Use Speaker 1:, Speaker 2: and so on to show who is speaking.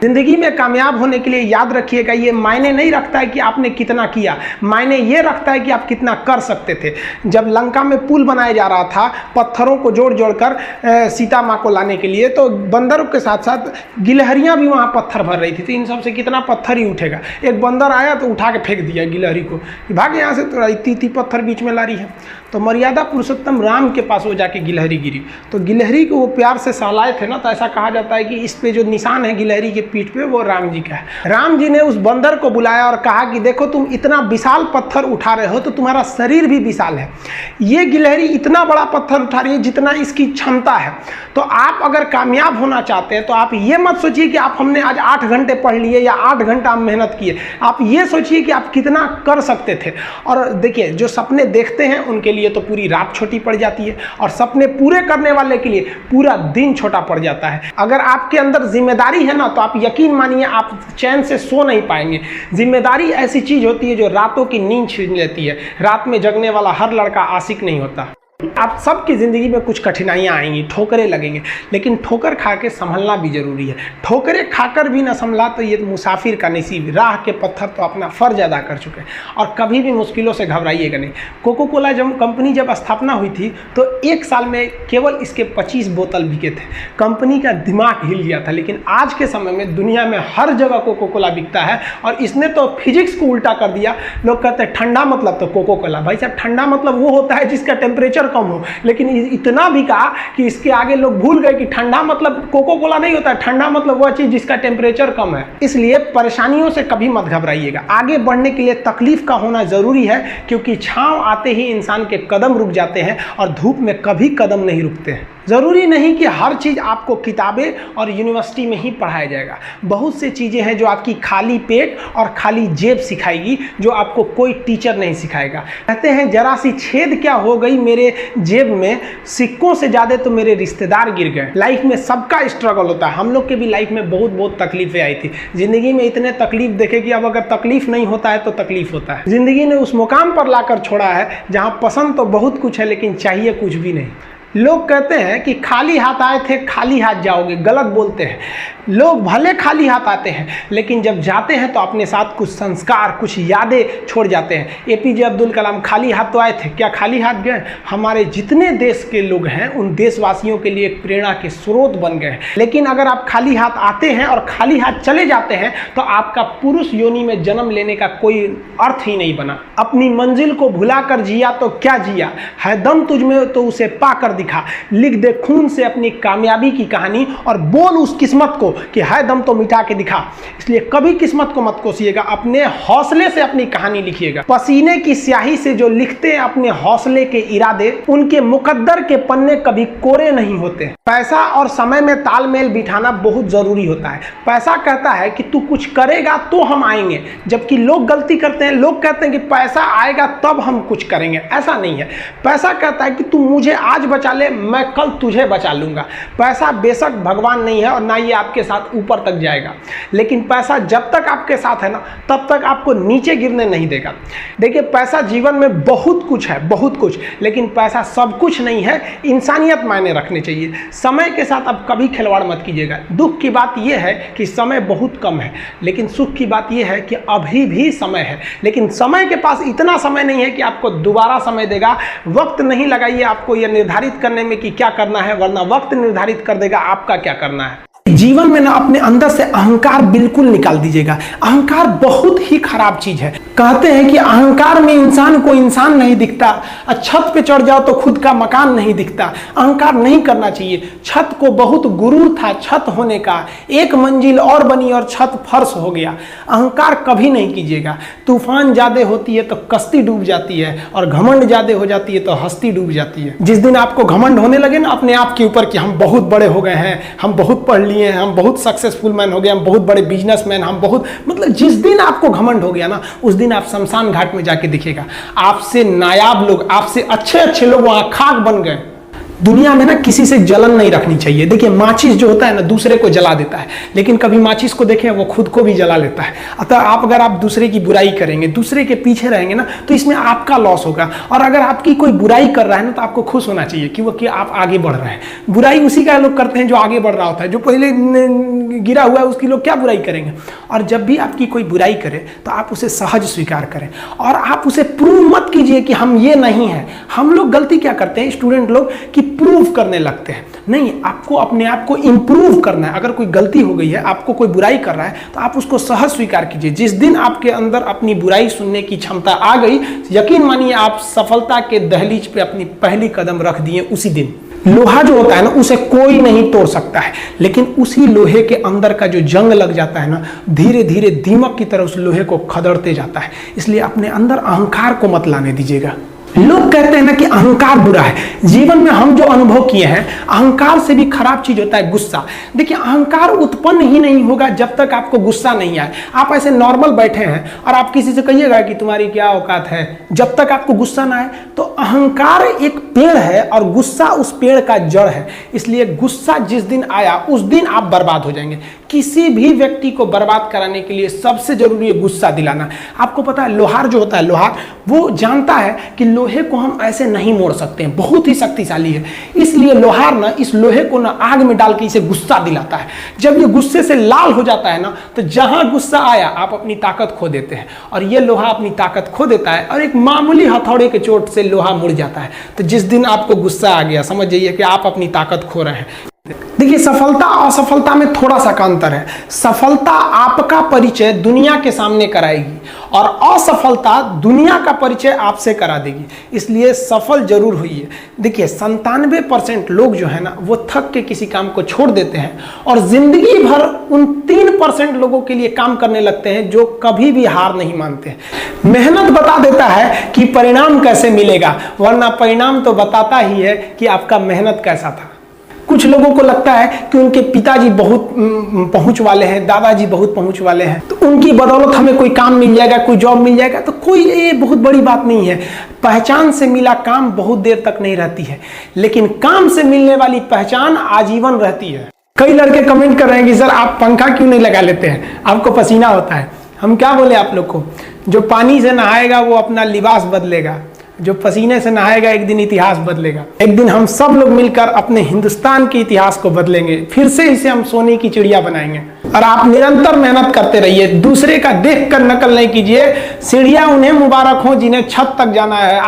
Speaker 1: जिंदगी में कामयाब होने के लिए याद रखिएगा, ये मायने नहीं रखता है कि आपने कितना किया, मायने ये रखता है कि आप कितना कर सकते थे। जब लंका में पुल बनाया जा रहा था पत्थरों को जोड़ जोड़कर सीता माँ को लाने के लिए, तो बंदरों के साथ साथ गिलहरियाँ भी वहाँ पत्थर भर रही थी। तो इन सब से कितना पत्थर ही उठेगा। एक बंदर आया तो उठा के फेंक दिया गिलहरी को, भाग यहाँ से, तो इतनी पत्थर बीच में ला रही है। तो मर्यादा पुरुषोत्तम राम के पास वो जाके गिलहरी गिरी, तो गिलहरी को वो प्यार से सहलाए थे ना, तो ऐसा कहा जाता है कि इस पे जो निशान है गिलहरी के पीठ पे वो राम जी का है। राम जी ने उस बंदर को बुलाया और कहा कि देखो तुम इतना विशाल पत्थर उठा रहे हो तो तुम्हारा शरीर भी विशाल है, ये गिलहरी इतना बड़ा पत्थर उठा रही है जितना इसकी क्षमता है। तो आप अगर कामयाब होना चाहते हैं तो आप ये मत सोचिए कि आप हमने आज 8 घंटे पढ़ लिए या 8 घंटा मेहनत किए, आप ये सोचिए कि आप कितना कर सकते थे। और देखिए जो सपने देखते हैं उनके लिए तो पूरी रात छोटी पड़ जाती है, और सपने पूरे करने वाले के लिए पूरा दिन छोटा पड़ जाता है। अगर आपके अंदर जिम्मेदारी है ना, तो आप यकीन मानिए आप चैन से सो नहीं पाएंगे। जिम्मेदारी ऐसी चीज होती है जो रातों की नींद छीन लेती है। रात में जगने वाला हर लड़का आशिक नहीं होता। आप सबकी ज़िंदगी में कुछ कठिनाइयाँ आएंगी, ठोकरें लगेंगे, लेकिन ठोकर खा के संभलना भी जरूरी है। ठोकरें खाकर भी ना संभला तो ये मुसाफिर का नसीब। राह के पत्थर तो अपना फ़र्ज अदा कर चुके हैं, और कभी भी मुश्किलों से घबराइएगा नहीं। कोको कोला कंपनी जब स्थापना हुई थी तो 1 साल में केवल इसके 25 बोतल बिके थे। कंपनी का दिमाग हिल गया था। लेकिन आज के समय में दुनिया में हर जगह कोको कोला बिकता है, और इसने तो फिजिक्स को उल्टा कर दिया। लोग कहते हैं ठंडा मतलब तो कोको कोला। भाई साहब, ठंडा मतलब वो होता है जिसका टेम्परेचर कम हो, लेकिन इतना भी कहा कि इसके आगे लोग भूल गए कि ठंडा मतलब कोको कोला नहीं होता है, ठंडा मतलब वह चीज जिसका टेम्परेचर कम है। इसलिए परेशानियों से कभी मत घबराइएगा। आगे बढ़ने के लिए तकलीफ का होना जरूरी है, क्योंकि छांव आते ही इंसान के कदम रुक जाते हैं और धूप में कभी कदम नहीं रुकते हैं। ज़रूरी नहीं कि हर चीज़ आपको किताबें और यूनिवर्सिटी में ही पढ़ाया जाएगा। बहुत से चीज़ें हैं जो आपकी खाली पेट और खाली जेब सिखाएगी, जो आपको कोई टीचर नहीं सिखाएगा। कहते हैं जरा सी छेद क्या हो गई मेरे जेब में, सिक्कों से ज़्यादा तो मेरे रिश्तेदार गिर गए। लाइफ में सबका स्ट्रगल होता है। हम लोग के भी लाइफ में बहुत तकलीफें आई थी। ज़िंदगी में इतने तकलीफ देखे कि अब अगर तकलीफ नहीं होता है तो तकलीफ होता है। ज़िंदगी ने उस मुकाम पर लाकर छोड़ा है जहाँ पसंद तो बहुत कुछ है लेकिन चाहिए कुछ भी नहीं। लोग कहते हैं कि खाली हाथ आए थे खाली हाथ जाओगे, गलत बोलते हैं। लोग भले खाली हाथ आते हैं लेकिन जब जाते हैं तो अपने साथ कुछ संस्कार, कुछ यादें छोड़ जाते हैं। एपीजे अब्दुल कलाम खाली हाथ तो आए थे, क्या खाली हाथ गए? हमारे जितने देश के लोग हैं उन देशवासियों के लिए एक प्रेरणा के स्रोत बन गए हैं। लेकिन अगर आप खाली हाथ आते हैं और खाली हाथ चले जाते हैं तो आपका पुरुष योनि में जन्म लेने का कोई अर्थ ही नहीं बना। अपनी मंजिल को भुला कर जिया तो क्या जिया, है दम तुझ में तो उसे पाकर दिखा। लिख दे खून से अपनी कामयाबी की कहानी और बोल उस किस्मत को कि है दम तो मिटा के दिखा। इसलिए कभी किस्मत को मत कोसिएगा, अपने हौसले से अपनी कहानी लिखिएगा। पसीने की स्याही से जो लिखते हैं अपने हौसले के इरादे, उनके मुकद्दर के पन्ने कभी कोरे नहीं होते। पैसा और समय में तालमेल बिठाना बहुत जरूरी होता है। पैसा कहता है कि तू कुछ करेगा तो हम आएंगे, जबकि लोग गलती करते हैं। लोग कहते हैं कि पैसा आएगा तब हम कुछ करेंगे, ऐसा नहीं है। पैसा कहता है कि तू मुझे आज बचा ले, मैं कल तुझे बचा लूंगा। पैसा बेशक भगवान नहीं है और ना ये आपके साथ ऊपर तक जाएगा, लेकिन पैसा जब तक आपके साथ है ना तब तक आपको नीचे गिरने नहीं देगा। देखिए पैसा जीवन में बहुत कुछ है, बहुत कुछ, लेकिन पैसा सब कुछ नहीं है। इंसानियत मायने रखने चाहिए। समय के साथ आप कभी खिलवाड़ मत कीजिएगा। दुख की बात यह है कि समय बहुत कम है, लेकिन सुख की बात यह है कि अभी भी समय है। लेकिन समय के पास इतना समय नहीं है कि आपको दोबारा समय देगा। वक्त नहीं लगाइए आपको यह निर्धारित करने में कि क्या करना है, वरना वक्त निर्धारित कर देगा आपका क्या करना है। जीवन में ना अपने अंदर से अहंकार बिल्कुल निकाल दीजिएगा। अहंकार बहुत ही खराब चीज है। कहते हैं कि अहंकार में इंसान को इंसान नहीं दिखता, छत पे चढ़ जाओ तो खुद का मकान नहीं दिखता। अहंकार नहीं करना चाहिए। छत को बहुत गुरूर था छत होने का, एक मंजिल और बनी और छत फर्श हो गया। अहंकार कभी नहीं कीजिएगा। तूफान ज्यादा होती है तो कश्ती डूब जाती है, और घमंड ज्यादा हो जाती है तो हस्ती डूब जाती है। जिस दिन आपको घमंड होने लगे ना अपने आप के ऊपर कि हम बहुत बड़े हो गए हैं, हम बहुत पढ़ लिए, हम बहुत सक्सेसफुल मैन हो गए, हम बहुत बड़े बिजनेसमैन, हम बहुत, मतलब जिस दिन आपको घमंड हो गया ना उस दिन आप शमशान घाट में जाके दिखेगा आपसे नायाब लोग, आपसे अच्छे अच्छे लोग वहां खाक बन गए। दुनिया में ना किसी से जलन नहीं रखनी चाहिए। देखिए माचिस जो होता है ना दूसरे को जला देता है, लेकिन कभी माचिस को देखें वो खुद को भी जला लेता है। अतः अगर आप दूसरे की बुराई करेंगे, दूसरे के पीछे रहेंगे ना, तो इसमें आपका लॉस होगा। और अगर आपकी कोई बुराई कर रहा है ना, तो आपको खुश होना चाहिए कि आप आगे बढ़ रहे हैं। बुराई उसी का लोग करते हैं जो आगे बढ़ रहा होता है, जो पहले गिरा हुआ है उसकी लोग क्या बुराई करेंगे। और जब भी आपकी कोई बुराई करे तो आप उसे सहज स्वीकार करें, और आप उसे प्रूव मत कीजिए कि हम ये नहीं है। हम लोग गलती क्या करते हैं स्टूडेंट लोग, कि प्रूव करने लगते हैं। नहीं, आपको अपने आप को इंप्रूव करना है। अगर कोई गलती हो गई है, आपको कोई बुराई कर रहा है, तो आप उसको सहज स्वीकार कीजिए। जिस दिन आपके अंदर अपनी बुराई सुनने की क्षमता आ गई, यकीन मानिए आप सफलता के दहलीज पे अपनी पहली कदम रख दिए उसी दिन। लोहा जो होता है ना, उसे कोई नहीं तोड़ सकता है, लेकिन उसी लोहे के अंदर का जो जंग लग जाता है ना, धीरे धीरे दीमक की तरह उस लोहे को खदड़ते जाता है। इसलिए अपने अंदर अहंकार को मत लाने दीजिएगा। लोग कहते हैं ना कि अहंकार बुरा है। जीवन में हम जो अनुभव किए हैं, अहंकार से भी खराब चीज होता है गुस्सा। देखिए अहंकार उत्पन्न ही नहीं होगा जब तक आपको गुस्सा नहीं आए। आप ऐसे नॉर्मल बैठे हैं और आप किसी से कहिएगा कि तुम्हारी क्या औकात है, जब तक आपको गुस्सा ना आए। तो अहंकार एक पेड़ है और गुस्सा उस पेड़ का जड़ है। इसलिए गुस्सा जिस दिन आया उस दिन आप बर्बाद हो जाएंगे। किसी भी व्यक्ति को बर्बाद कराने के लिए सबसे जरूरी है गुस्सा दिलाना। आपको पता है लोहार जो होता है, लोहार वो जानता है कि लोहे को हम ऐसे नहीं मोड़ सकते हैं, बहुत ही शक्तिशाली है। इसलिए लोहार ना इस लोहे को ना आग में डाल के इसे गुस्सा दिलाता है। जब ये गुस्से से लाल हो जाता है ना, तो जहां गुस्सा आया आप अपनी ताकत खो देते हैं। और ये लोहा अपनी ताकत खो देता है और एक मामूली हथौड़े के चोट से लोहा मुड़ जाता है। तो जिस दिन आपको गुस्सा आ गया, समझ जाइए कि आप अपनी ताकत खो रहे हैं। देखिए सफलता और असफलता में थोड़ा सा का अंतर है। सफलता आपका परिचय दुनिया के सामने कराएगी और असफलता दुनिया का परिचय आपसे करा देगी। इसलिए सफल जरूर होइए। देखिए 97% लोग जो है ना, वो थक के किसी काम को छोड़ देते हैं और जिंदगी भर उन 3% लोगों के लिए काम करने लगते हैं जो कभी भी हार नहीं मानते। मेहनत बता देता है कि परिणाम कैसे मिलेगा, वरना परिणाम तो बताता ही है कि आपका मेहनत कैसा था। कुछ लोगों को लगता है कि उनके पिताजी बहुत पहुंच वाले हैं, दादाजी बहुत पहुंच वाले हैं, तो उनकी बदौलत हमें कोई काम मिल जाएगा, कोई जॉब मिल जाएगा। तो कोई ये बहुत बड़ी बात नहीं है। पहचान से मिला काम बहुत देर तक नहीं रहती है, लेकिन काम से मिलने वाली पहचान आजीवन रहती है। कई लड़के कमेंट कर रहे हैं कि सर आप पंखा क्यों नहीं लगा लेते हैं, आपको पसीना होता है। हम क्या बोले आप लोग को, जो पानी से नहाएगा वो अपना लिबास बदलेगा, जो पसीने से नहाएगा एक दिन इतिहास बदलेगा। एक दिन हम सब लोग मिलकर अपने हिंदुस्तान के इतिहास को बदलेंगे, फिर से इसे हम सोने की चिड़िया बनाएंगे। और आप निरंतर मेहनत करते रहिए, दूसरे का देख कर नकल नहीं कीजिए। सीढ़ियां उन्हें मुबारक हो जिन्हें छत तक जाना है।